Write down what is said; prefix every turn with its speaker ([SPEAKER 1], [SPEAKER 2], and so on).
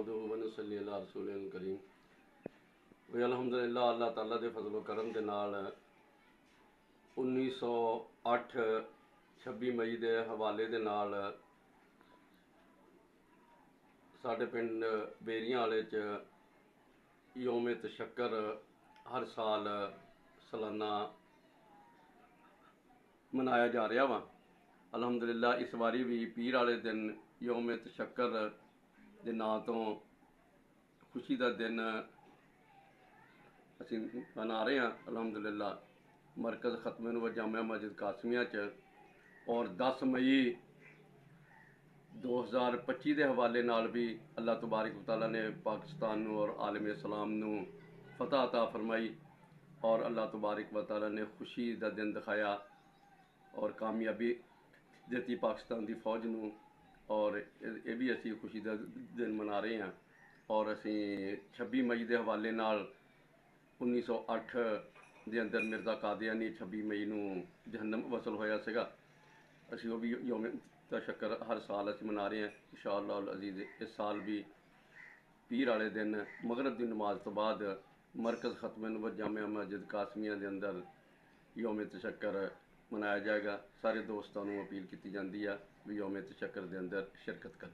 [SPEAKER 1] नहमदुहु व नसल्ली अला रसूलिल करीम। वे अलहमदुलिल्लाह अल्लाह ताला दे फजलो करम दे नाल 1908 26 मई के हवाले दे नाल साडे पिंड बेरियां वाले च योम तशक्कर हर साल सालाना मनाया जा रहा वा। अलहमदुलिल्लाह इस बारी भी पीर वाले दिन योम तशक्कर दे नां तो खुशी का दिन असी मना रहे हैं। अलहमदुलिल्लाह मरकज़ खत्म नबुव्वत जामिया मस्जिद कासमिया च और 10 मई 2025 के हवाले नाल भी अल्लाह तबारक व तआला ने पाकिस्तान और आलम इस्लाम नू फतह अता फरमाई और अल्लाह तबारक व तआला ने खुशी का दिन दिखाया और कामयाबी देती पाकिस्तान की फौज नू। और ये भी असी खुशी का दिन मना रहे हैं। और असी 26 मई के हवाले नाल 1908 के अंदर मिर्ज़ा कादियानी 26 मई नू जहन्नम वसल होया सीगा। असी वो भी योम तशक्कर हर साल असी मना रहे हैं इंशाअल्लाह अज़ीज़। इस साल भी पीर वाले दिन मगरब की नमाज तो बाद मरकज़ खत्म नबुव्वत जामिया मस्जिद कासमिया के अंदर योम तशक्कर मनाया जाएगा। सारे दोस्तों को अपील की जाती है भी योम तशक्कर के अंदर शिरकत कर।